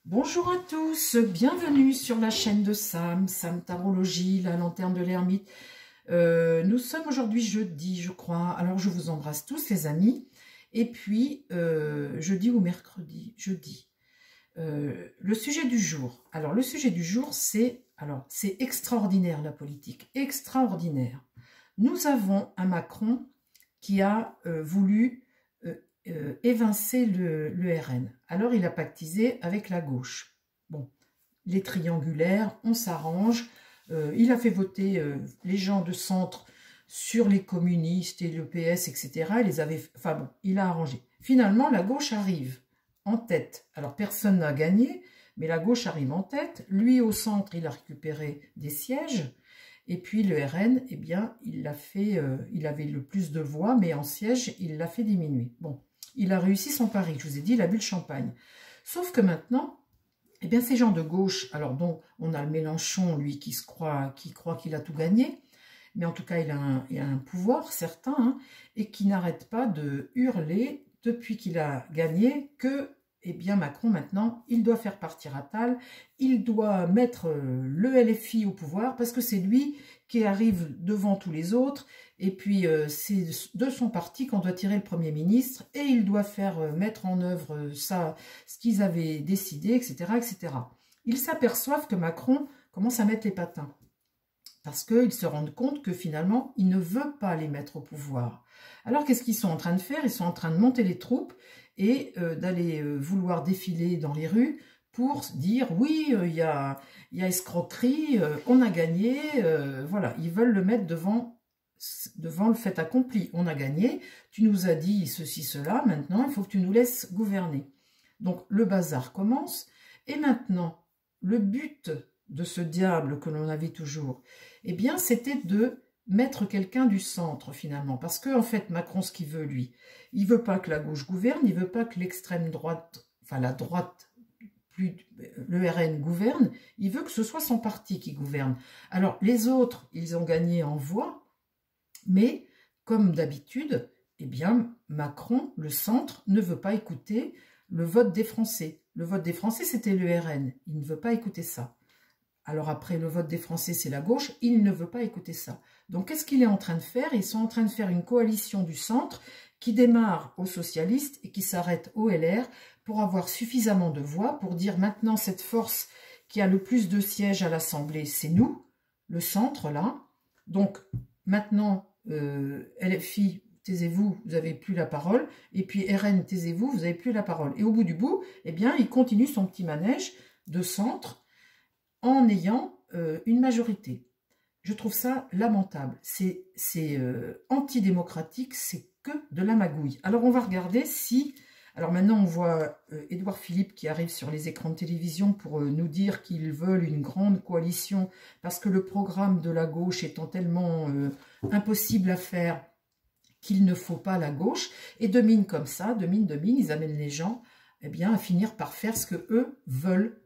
Bonjour à tous, bienvenue sur la chaîne de Sam Tarologie, la lanterne de l'ermite. Nous sommes aujourd'hui jeudi, je crois, alors je vous embrasse tous les amis. Et puis, jeudi ou mercredi, jeudi. Le sujet du jour. Alors, le sujet du jour, c'est extraordinaire la politique, extraordinaire. Nous avons un Macron qui a voulu évincer le RN. Alors, il a pactisé avec la gauche. Bon, les triangulaires, on s'arrange. Il a fait voter les gens de centre sur les communistes et le PS, etc. Il les avait, enfin bon, il a arrangé. Finalement, la gauche arrive en tête. Alors, personne n'a gagné, mais la gauche arrive en tête. Lui, au centre, il a récupéré des sièges. Et puis, le RN, eh bien, il l'a fait, il avait le plus de voix, mais en sièges, il l'a fait diminuer. Bon, il a réussi son pari. Je vous ai dit, il a bu le champagne. Sauf que maintenant, eh bien, ces gens de gauche, alors donc, on a le Mélenchon, lui, qui croit qu'il a tout gagné, mais en tout cas, il a un pouvoir certain, hein, et qui n'arrête pas de hurler depuis qu'il a gagné que, eh bien, Macron, maintenant, il doit faire partir Attal, il doit mettre le LFI au pouvoir, parce que c'est lui qui arrive devant tous les autres, et puis c'est de son parti qu'on doit tirer le Premier ministre, et il doit faire mettre en œuvre ça, ce qu'ils avaient décidé, etc., etc. Ils s'aperçoivent que Macron commence à mettre les patins, parce qu'ils se rendent compte que finalement, il ne veut pas les mettre au pouvoir. Alors, qu'est-ce qu'ils sont en train de faire? Ils sont en train de monter les troupes et d'aller vouloir défiler dans les rues pour dire, oui, il y a escroquerie, on a gagné, voilà, ils veulent le mettre devant le fait accompli. On a gagné, tu nous as dit ceci, cela, maintenant, il faut que tu nous laisses gouverner. Donc, le bazar commence, et maintenant, le but de ce diable que l'on avait toujours, eh bien, c'était de mettre quelqu'un du centre, finalement. Parce que, en fait, Macron, ce qu'il veut, lui, il veut pas que la gauche gouverne, il veut pas que l'extrême droite, enfin, la droite, le RN gouverne, il veut que ce soit son parti qui gouverne. Alors, les autres, ils ont gagné en voix, mais, comme d'habitude, eh bien, Macron, le centre, ne veut pas écouter le vote des Français. Le vote des Français, c'était le RN. Il ne veut pas écouter ça. Alors après, le vote des Français, c'est la gauche. Il ne veut pas écouter ça. Donc, qu'est-ce qu'il est en train de faire? Ils sont en train de faire une coalition du centre qui démarre aux socialistes et qui s'arrête au LR pour avoir suffisamment de voix pour dire maintenant cette force qui a le plus de sièges à l'Assemblée, c'est nous, le centre, là. Donc, maintenant, LFI, taisez-vous, vous n'avez plus la parole. Et puis RN, taisez-vous, vous n'avez plus la parole. Et au bout du bout, eh bien, il continue son petit manège de centre en ayant une majorité. Je trouve ça lamentable. C'est antidémocratique, c'est que de la magouille. Alors, on va regarder si... Alors maintenant, on voit Édouard Philippe qui arrive sur les écrans de télévision pour nous dire qu'ils veulent une grande coalition parce que le programme de la gauche étant tellement impossible à faire qu'il ne faut pas la gauche. Et de mine comme ça, de mine, ils amènent les gens eh bien, à finir par faire ce que eux veulent,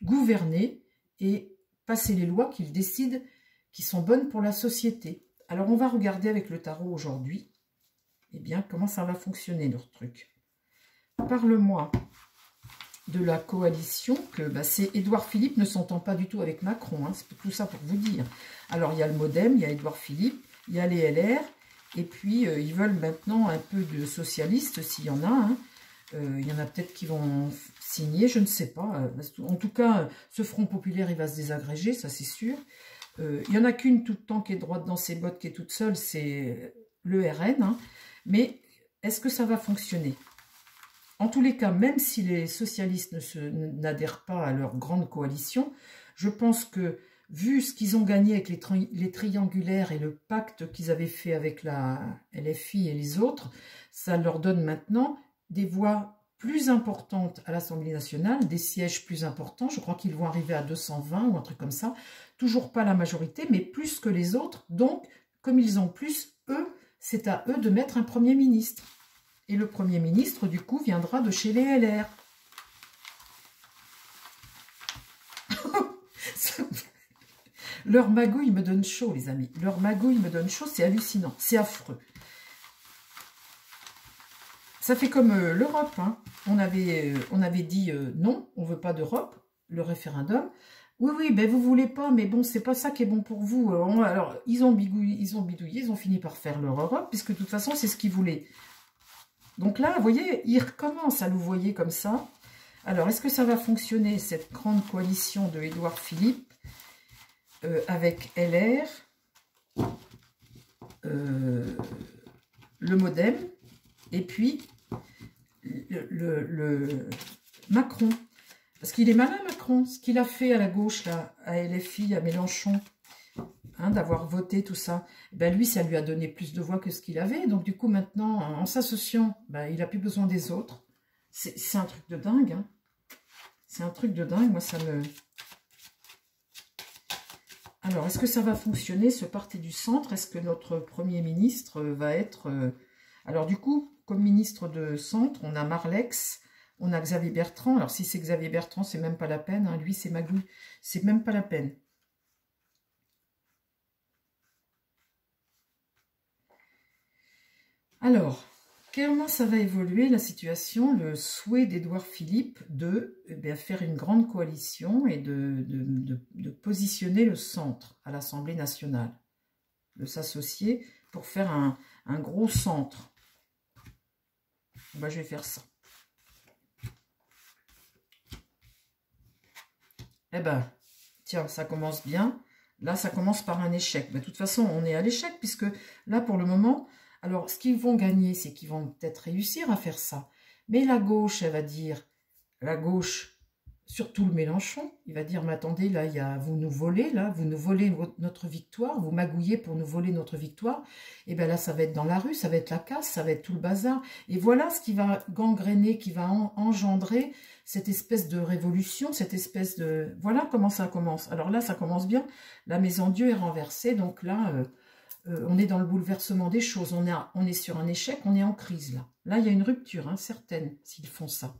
gouverner et passer les lois qu'ils décident qui sont bonnes pour la société. Alors, on va regarder avec le tarot aujourd'hui, eh bien, comment ça va fonctionner, leur truc. Parle-moi de la coalition que c'est Édouard Philippe ne s'entend pas du tout avec Macron. Hein, c'est tout ça pour vous dire. Alors, il y a le MoDem, il y a Édouard Philippe, il y a les LR, et puis ils veulent maintenant un peu de socialistes, s'il y en a. Hein. Il y en a peut-être qui vont signer, je ne sais pas. En tout cas, ce Front populaire, il va se désagréger, ça c'est sûr. Il n'y en a qu'une tout le temps qui est droite dans ses bottes, qui est toute seule, c'est le RN. Hein. Mais est-ce que ça va fonctionner? En tous les cas, même si les socialistes n'adhèrent pas à leur grande coalition, je pense que, vu ce qu'ils ont gagné avec les triangulaires et le pacte qu'ils avaient fait avec la LFI et les autres, ça leur donne maintenant des voix plus importantes à l'Assemblée nationale, des sièges plus importants. Je crois qu'ils vont arriver à 220 ou un truc comme ça. Toujours pas la majorité, mais plus que les autres. Donc, comme ils ont plus, eux, c'est à eux de mettre un Premier ministre. Et le Premier ministre, du coup, viendra de chez les LR. Leur magouille me donne chaud, les amis. Leur magouille me donne chaud, c'est hallucinant. C'est affreux. Ça fait comme l'Europe. Hein. On avait dit non, on ne veut pas d'Europe, le référendum. Oui, oui, ben vous voulez pas, mais bon, c'est pas ça qui est bon pour vous. Alors, ils ont bidouillé, ils ont fini par faire leur Europe, puisque de toute façon, c'est ce qu'ils voulaient. Donc là, vous voyez, ils recommencent à nous voyer comme ça. Alors, est-ce que ça va fonctionner, cette grande coalition de Édouard Philippe, avec LR, le MoDem, et puis le Macron. Parce qu'il est malin, Macron. Ce qu'il a fait à la gauche, là, à LFI, à Mélenchon, hein, d'avoir voté tout ça, ben lui, ça lui a donné plus de voix que ce qu'il avait. Donc, du coup, maintenant, en s'associant, ben, il n'a plus besoin des autres. C'est un truc de dingue. Hein. C'est un truc de dingue. Moi, ça me... Alors, est-ce que ça va fonctionner, ce parti du centre? Est-ce que notre Premier ministre va être... Alors, du coup, comme ministre de centre, on a Marlex, on a Xavier Bertrand. Alors, si c'est Xavier Bertrand, c'est même pas la peine. Hein. Lui, c'est Magouille. C'est même pas la peine. Alors, comment ça va évoluer la situation? Le souhait d'Édouard Philippe de faire une grande coalition et de positionner le centre à l'Assemblée nationale. De s'associer pour faire un gros centre. Ben, je vais faire ça. Eh ben, tiens, ça commence bien. Là, ça commence par un échec. Mais de toute façon, on est à l'échec, puisque là, pour le moment, alors, ce qu'ils vont gagner, c'est qu'ils vont peut-être réussir à faire ça. Mais la gauche, elle va dire, la gauche, surtout le Mélenchon, il va dire, mais attendez, là, vous nous volez notre victoire, vous magouillez pour nous voler notre victoire. Et bien là, ça va être dans la rue, ça va être la casse, ça va être tout le bazar. Et voilà ce qui va gangréner, qui va engendrer cette espèce de révolution, cette espèce de... Voilà comment ça commence. Alors là, ça commence bien. La maison Dieu est renversée, donc là, on est dans le bouleversement des choses. On est sur un échec, on est en crise là. Là, il y a une rupture, hein, certaine, s'ils font ça.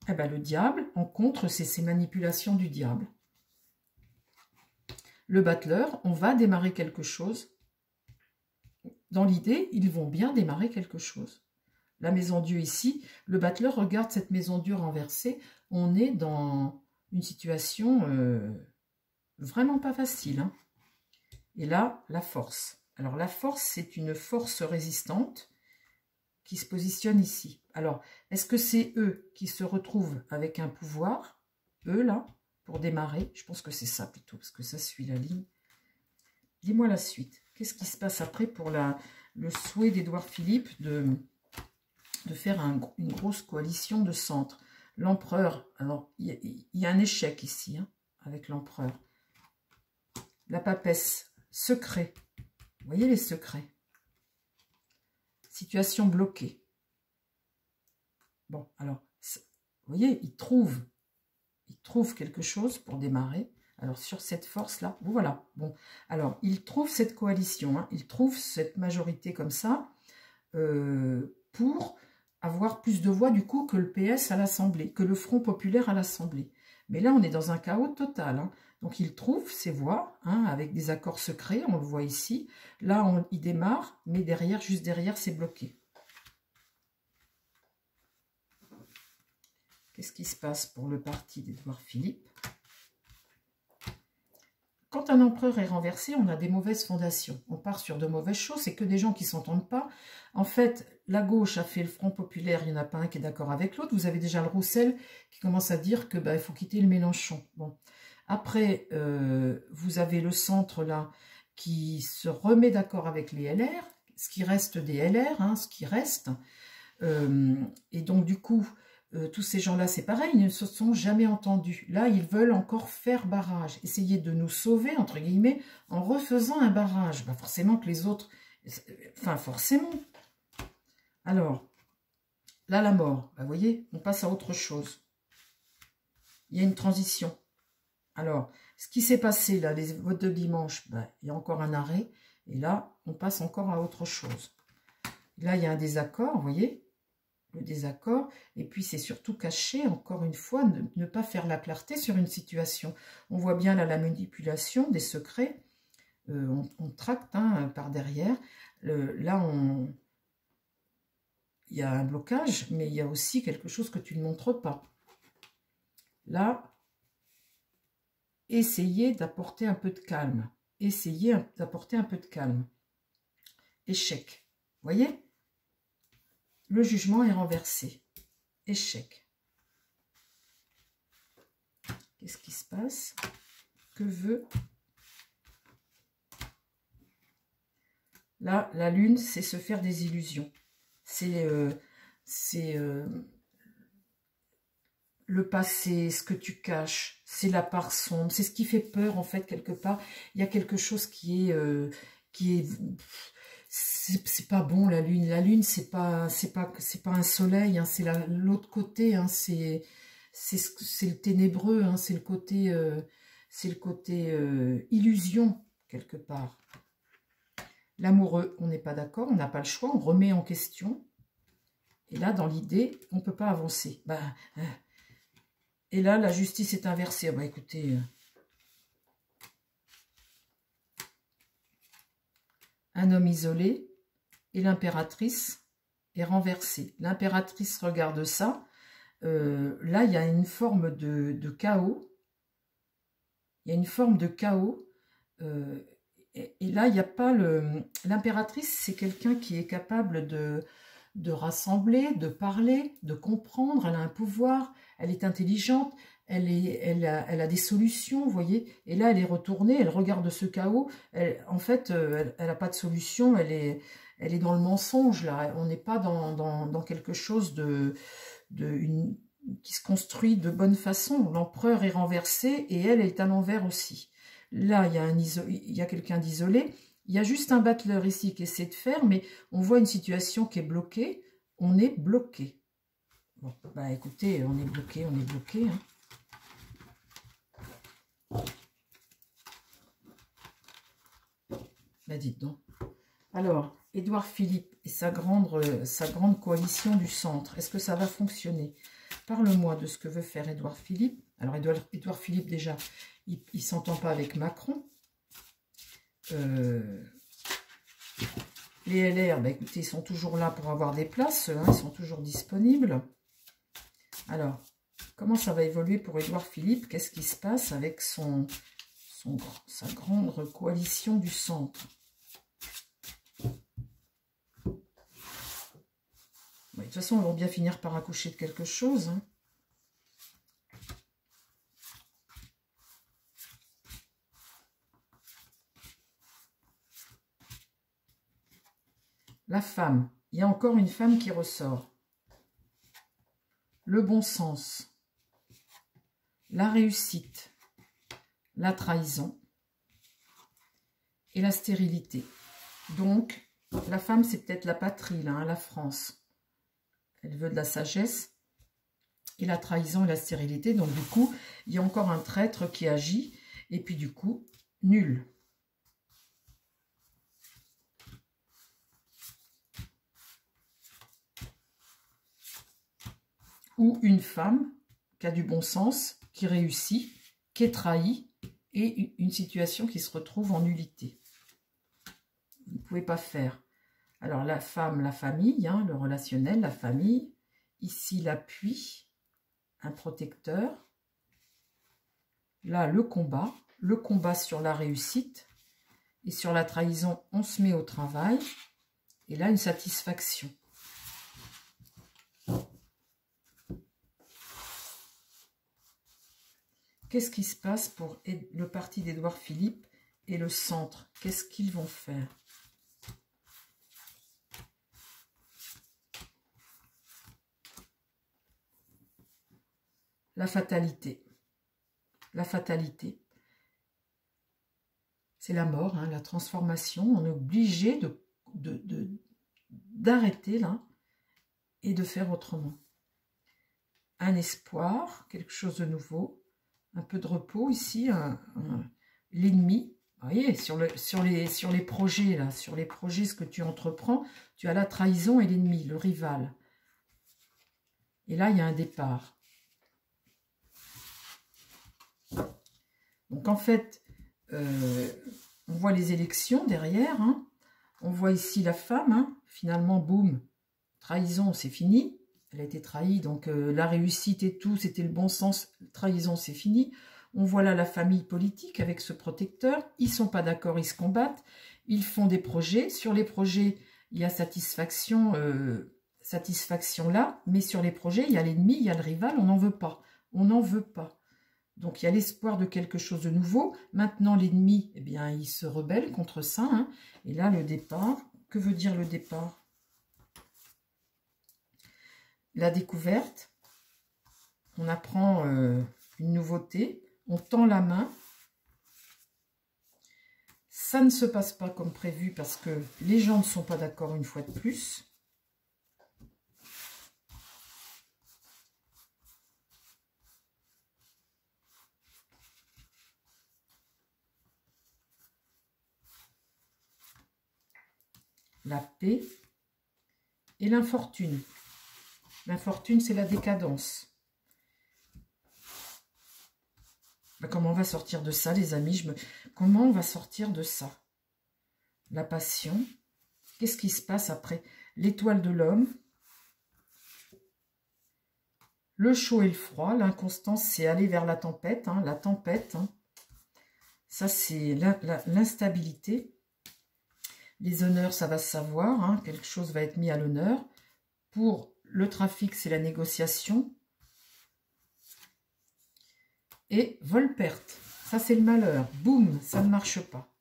Eh ben, le diable, en contre, c'est ces manipulations du diable. Le battleur, on va démarrer quelque chose. Dans l'idée, ils vont bien démarrer quelque chose. La maison Dieu ici, le battleur regarde cette maison Dieu renversée. On est dans une situation vraiment pas facile. Hein. Et là, la force. Alors, la force, c'est une force résistante qui se positionne ici. Alors, est-ce que c'est eux qui se retrouvent avec un pouvoir, eux là, pour démarrer? Je pense que c'est ça plutôt, parce que ça suit la ligne. Dis-moi la suite. Qu'est-ce qui se passe après pour le souhait d'Édouard Philippe de faire une grosse coalition de centre? L'empereur, alors il y a un échec ici, hein, avec l'empereur. La papesse, secret. Vous voyez les secrets? Situation bloquée. Bon, alors, vous voyez, il trouve quelque chose pour démarrer. Alors, sur cette force-là, voilà. Bon, alors, il trouve cette coalition, hein, il trouve cette majorité comme ça pour avoir plus de voix, du coup, que le PS à l'Assemblée, que le Front populaire à l'Assemblée. Mais là, on est dans un chaos total. Hein. Donc, il trouve ces voix, hein, avec des accords secrets, on le voit ici. Là, il démarre, mais derrière, juste derrière, c'est bloqué. Qu'est-ce qui se passe pour le parti d'Édouard Philippe? Quand un empereur est renversé, on a des mauvaises fondations. On part sur de mauvaises choses, c'est que des gens qui ne s'entendent pas. En fait, la gauche a fait le Front populaire, il n'y en a pas un qui est d'accord avec l'autre. Vous avez déjà le Roussel qui commence à dire que il faut quitter le Mélenchon. Bon. Après, vous avez le centre là qui se remet d'accord avec les LR, ce qui reste des LR, hein, ce qui reste. Et donc du coup, tous ces gens-là, c'est pareil, ils ne se sont jamais entendus. Là, ils veulent encore faire barrage, essayer de nous sauver, entre guillemets, en refaisant un barrage. Bah forcément que les autres... Enfin, forcément. Alors, là, la mort. Bah, vous voyez, on passe à autre chose. Il y a une transition. Alors, ce qui s'est passé, là, les votes de dimanche, bah, il y a encore un arrêt. Et là, on passe encore à autre chose. Là, il y a un désaccord, vous voyez, le désaccord, et puis c'est surtout caché, encore une fois, ne pas faire la clarté sur une situation. On voit bien là la manipulation des secrets, on tracte hein, par derrière, là y a un blocage, mais il y a aussi quelque chose que tu ne montres pas. Là, essayez d'apporter un peu de calme. Essayez d'apporter un peu de calme. Échec. Voyez? Le jugement est renversé. Échec. Qu'est-ce qui se passe? Que veut... Là, la lune, c'est se faire des illusions. C'est le passé, ce que tu caches. C'est la part sombre. C'est ce qui fait peur, en fait, quelque part. Il y a quelque chose qui est c'est pas bon, la lune. La lune, c'est pas un soleil, hein, c'est l'autre côté, hein, c'est le ténébreux, hein, c'est le côté illusion, quelque part. L'amoureux, on n'est pas d'accord, on n'a pas le choix, on remet en question. Et là, dans l'idée, on ne peut pas avancer. Et là, la justice est inversée. Écoutez, un homme isolé et l'impératrice est renversée. L'impératrice regarde ça. Là, il y a une forme de chaos. Il y a une forme de chaos. Et là, il n'y a pas l'impératrice, c'est quelqu'un qui est capable de rassembler, de parler, de comprendre. Elle a un pouvoir, elle est intelligente, elle a des solutions, vous voyez. Et là, elle est retournée, elle regarde ce chaos. En fait, elle n'a pas de solution, elle est dans le mensonge, là. On n'est pas dans quelque chose qui se construit de bonne façon. L'empereur est renversé et elle est à l'envers aussi. Là, il y a quelqu'un d'isolé. Il y a juste un battleur ici qui essaie de faire, mais on voit une situation qui est bloquée. On est bloqué. Bon, écoutez, on est bloqué, hein. Dites donc. Alors, Édouard Philippe et sa grande coalition du centre, est-ce que ça va fonctionner? Parle-moi de ce que veut faire Édouard Philippe. Alors, Édouard Philippe, déjà, il ne s'entend pas avec Macron. Les LR, écoutez, ils sont toujours là pour avoir des places, hein, ils sont toujours disponibles. Alors, comment ça va évoluer pour Édouard Philippe? Qu'est-ce qui se passe avec sa grande coalition du centre? De toute façon, ils vont bien finir par accoucher de quelque chose, hein. La femme, il y a encore une femme qui ressort. Le bon sens, la réussite, la trahison et la stérilité. Donc, la femme, c'est peut-être la patrie, là, hein, la France. Elle veut de la sagesse et la trahison et la stérilité. Donc, du coup, il y a encore un traître qui agit. Et puis, du coup, nul. Ou une femme qui a du bon sens, qui réussit, qui est trahie, et une situation qui se retrouve en nullité. Vous ne pouvez pas faire. Alors la femme, la famille, hein, le relationnel, la famille. Ici l'appui, un protecteur. Là le combat sur la réussite. Et sur la trahison, on se met au travail. Et là une satisfaction. Qu'est-ce qui se passe pour le parti d'Édouard Philippe et le centre? Qu'est-ce qu'ils vont faire? La fatalité. La fatalité. C'est la mort, hein, la transformation. On est obligé d'arrêter là et de faire autrement. Un espoir, quelque chose de nouveau. Un peu de repos ici, l'ennemi. Vous voyez, sur les projets, là, sur les projets, ce que tu entreprends, tu as la trahison et l'ennemi, le rival. Et là, il y a un départ. Donc, en fait, on voit les élections derrière. Hein. On voit ici la femme. Hein. Finalement, boum, trahison, c'est fini. Elle a été trahie, donc la réussite et tout, c'était le bon sens. Trahison, c'est fini. On voit là la famille politique avec ce protecteur. Ils ne sont pas d'accord, ils se combattent. Ils font des projets. Sur les projets, il y a satisfaction là. Mais sur les projets, il y a l'ennemi, il y a le rival. On n'en veut pas. On n'en veut pas. Donc, il y a l'espoir de quelque chose de nouveau. Maintenant, l'ennemi, eh bien, il se rebelle contre ça. Hein. Et là, le départ. Que veut dire le départ? La découverte. On apprend une nouveauté. On tend la main. Ça ne se passe pas comme prévu parce que les gens ne sont pas d'accord une fois de plus. La paix et l'infortune. L'infortune, c'est la décadence. Comment on va sortir de ça, les amis? Comment on va sortir de ça? La passion. Qu'est-ce qui se passe après? L'étoile de l'homme. Le chaud et le froid. L'inconstance, c'est aller vers la tempête. Hein, la tempête. Hein. Ça, c'est l'instabilité. Les honneurs, ça va se savoir. Hein, quelque chose va être mis à l'honneur. Pour le trafic, c'est la négociation. Et vol-perte, ça c'est le malheur. Boum, ça ne marche pas.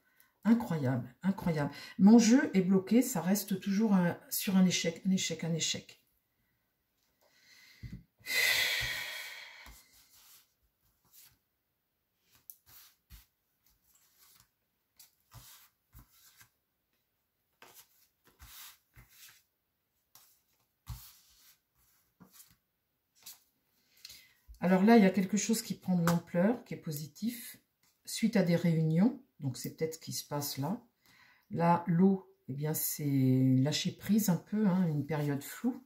Incroyable, incroyable. Mon jeu est bloqué, ça reste toujours sur un échec, un échec, un échec. Alors là, il y a quelque chose qui prend de l'ampleur, qui est positif, suite à des réunions. Donc, c'est peut-être ce qui se passe là. Là, l'eau, eh bien, c'est lâcher prise un peu, hein, une période floue.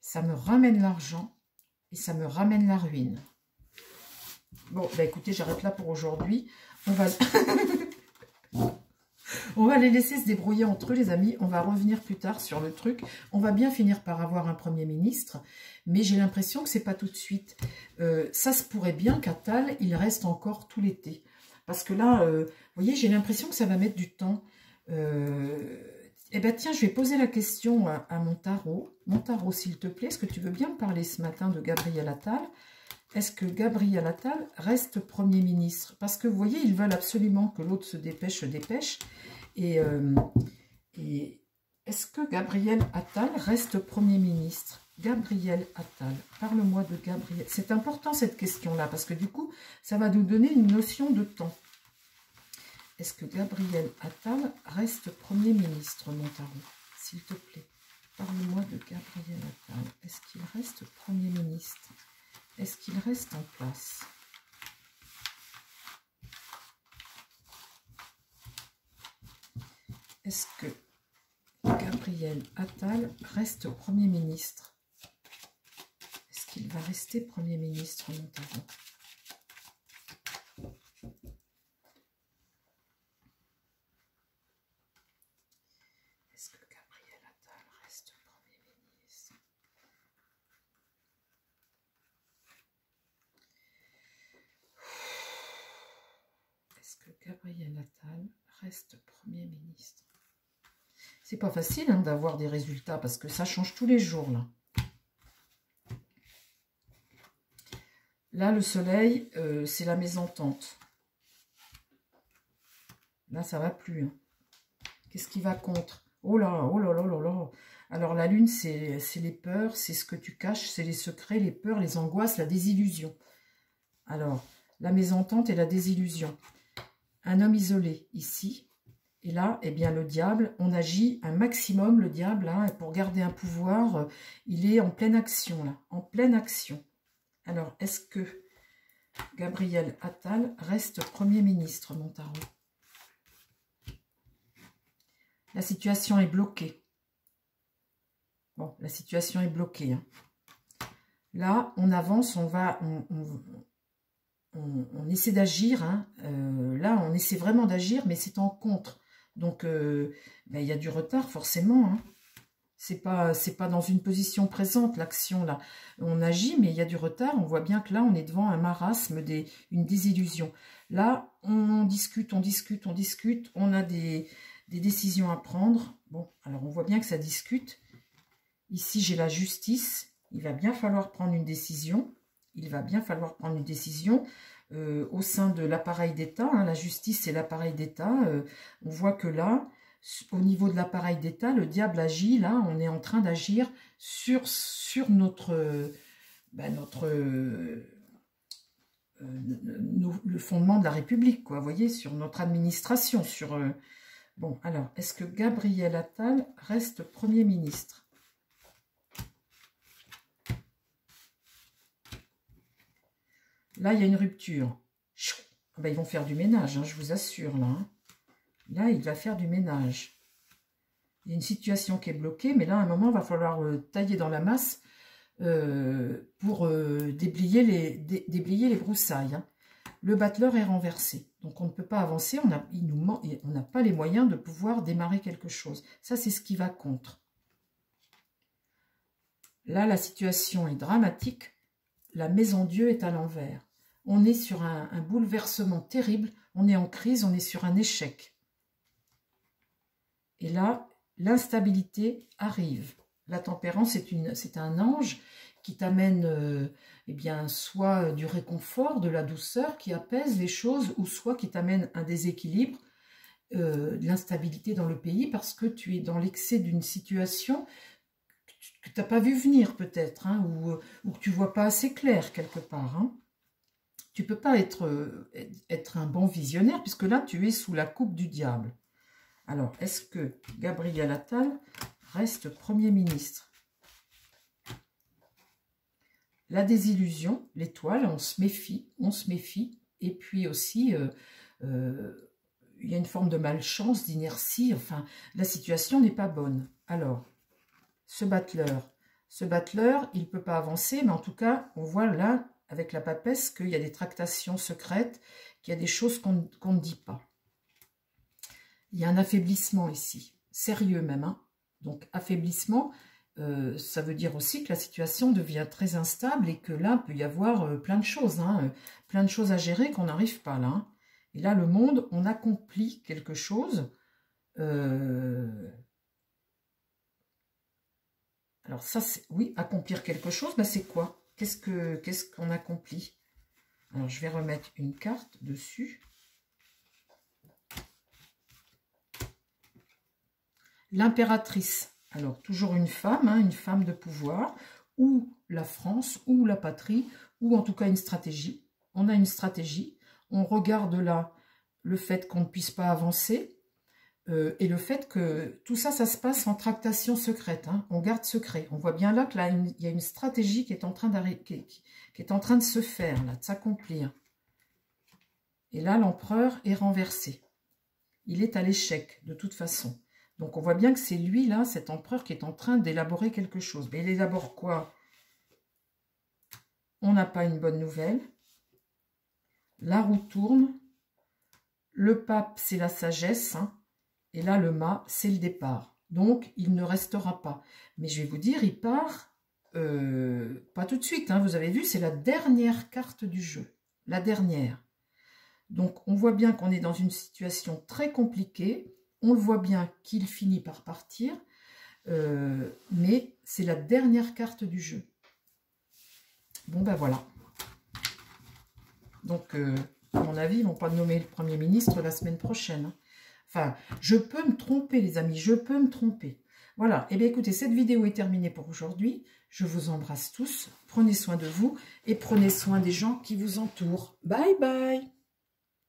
Ça me ramène l'argent et ça me ramène la ruine. Bon, bah écoutez, j'arrête là pour aujourd'hui. On va... On va les laisser se débrouiller entre eux, les amis. On va revenir plus tard sur le truc. On va bien finir par avoir un Premier ministre. Mais j'ai l'impression que c'est pas tout de suite. Ça se pourrait bien qu'Attal, il reste encore tout l'été. Parce que là, vous voyez, j'ai l'impression que ça va mettre du temps. Eh bien, tiens, je vais poser la question à mon tarot. Mon tarot, s'il te plaît, est-ce que tu veux bien me parler ce matin de Gabriel Attal? Est-ce que Gabriel Attal reste Premier ministre? Parce que, vous voyez, ils veulent absolument que l'autre se dépêche, Et est-ce que Gabriel Attal reste Premier ministre? Gabriel Attal, parle-moi de Gabriel. C'est important cette question-là, parce que du coup, ça va nous donner une notion de temps. Est-ce que Gabriel Attal reste Premier ministre, mon tarot? S'il te plaît, parle-moi de Gabriel Attal. Est-ce qu'il reste Premier ministre? Est-ce qu'il reste en place? Est-ce que Gabriel Attal reste Premier ministre? Est-ce qu'il va rester Premier ministre, mon tarot? Est-ce que Gabriel Attal reste Premier ministre? Est-ce que Gabriel Attal reste Premier ministre? C'est pas facile hein, d'avoir des résultats parce que ça change tous les jours là. Là, le soleil, c'est la mésentente. Là, ça va plus. Hein. Qu'est-ce qui va contre? Oh là, oh là là là là. Alors, la lune, c'est les peurs, c'est ce que tu caches, c'est les secrets, les peurs, les angoisses, la désillusion. Alors, la mésentente et la désillusion. Un homme isolé, ici. Et là, eh bien, le diable, on agit un maximum, le diable, hein, pour garder un pouvoir, il est en pleine action, là, en pleine action. Alors, est-ce que Gabriel Attal reste Premier ministre, mon tarot? La situation est bloquée. Bon, la situation est bloquée. Hein. Là, on avance, on essaie d'agir. Hein. Là, on essaie vraiment d'agir, mais c'est en contre. Donc, ben, y a du retard, forcément. Hein. C'est pas dans une position présente, l'action, là. On agit, mais il y a du retard. On voit bien que là, on est devant un marasme, une désillusion. Là, on discute, on discute, on discute. On a des décisions à prendre. Bon, alors on voit bien que ça discute. Ici, j'ai la justice. Il va bien falloir prendre une décision. Il va bien falloir prendre une décision au sein de l'appareil d'État. Hein, la justice, c'est l'appareil d'État. On voit que là, au niveau de l'appareil d'État, le diable agit. Là, on est en train d'agir sur le fondement de la République, quoi. Vous voyez, sur notre administration. Bon, alors, est-ce que Gabriel Attal reste Premier ministre? Là, il y a une rupture. Ben, ils vont faire du ménage, hein, je vous assure, là. Hein. Là, il va faire du ménage. Il y a une situation qui est bloquée, mais là, à un moment, il va falloir tailler dans la masse pour déblayer les broussailles. Hein. Le battleur est renversé. Donc, on ne peut pas avancer. On n'a pas les moyens de pouvoir démarrer quelque chose. Ça, c'est ce qui va contre. Là, la situation est dramatique. La maison Dieu est à l'envers. On est sur un bouleversement terrible. On est en crise, on est sur un échec. Et là, l'instabilité arrive. La tempérance, c'est un ange qui t'amène eh bien, soit du réconfort, de la douceur, qui apaise les choses, ou soit qui t'amène un déséquilibre, de l'instabilité dans le pays, parce que tu es dans l'excès d'une situation que tu n'as pas vu venir peut-être, hein, ou que tu ne vois pas assez clair quelque part. Hein. Tu ne peux pas être un bon visionnaire, puisque là, tu es sous la coupe du diable. Alors, est-ce que Gabriel Attal reste Premier ministre? La désillusion, l'étoile, on se méfie. Et puis aussi, il y a une forme de malchance, d'inertie. Enfin, la situation n'est pas bonne. Alors, ce battleur, il ne peut pas avancer, mais en tout cas, on voit là, avec la papesse, qu'il y a des tractations secrètes, qu'il y a des choses qu'on ne dit pas. Il y a un affaiblissement ici, sérieux même. Hein. Donc, affaiblissement, ça veut dire aussi que la situation devient très instable et que là, il peut y avoir plein de choses. Hein, plein de choses à gérer qu'on n'arrive pas là. Hein. Et là, le monde, on accomplit quelque chose. Alors ça, oui, accomplir quelque chose, ben c'est quoi? Qu'est-ce qu'on accomplit? Alors, je vais remettre une carte dessus. L'impératrice, alors toujours une femme, hein, une femme de pouvoir, ou la France, ou la patrie, ou en tout cas une stratégie. On a une stratégie, on regarde là le fait qu'on ne puisse pas avancer, et le fait que tout ça, ça se passe en tractation secrète, hein, on garde secret. On voit bien là que là, il y a une stratégie qui est en train de se faire, là, de s'accomplir. Et là, l'empereur est renversé. Il est à l'échec, de toute façon. Donc, on voit bien que c'est lui, là, cet empereur, qui est en train d'élaborer quelque chose. Mais il élabore quoi? On n'a pas une bonne nouvelle. La roue tourne. Le pape, c'est la sagesse. Hein. Et là, le mât, c'est le départ. Donc, il ne restera pas. Mais je vais vous dire, il part pas tout de suite. Hein. Vous avez vu, c'est la dernière carte du jeu. La dernière. Donc, on voit bien qu'on est dans une situation très compliquée. On le voit bien qu'il finit par partir, mais c'est la dernière carte du jeu. Bon, ben voilà. Donc, à mon avis, ils ne vont pas nommer le Premier ministre la semaine prochaine. Enfin, je peux me tromper, les amis, je peux me tromper. Voilà, et bien écoutez, cette vidéo est terminée pour aujourd'hui. Je vous embrasse tous, prenez soin de vous et prenez soin des gens qui vous entourent. Bye bye!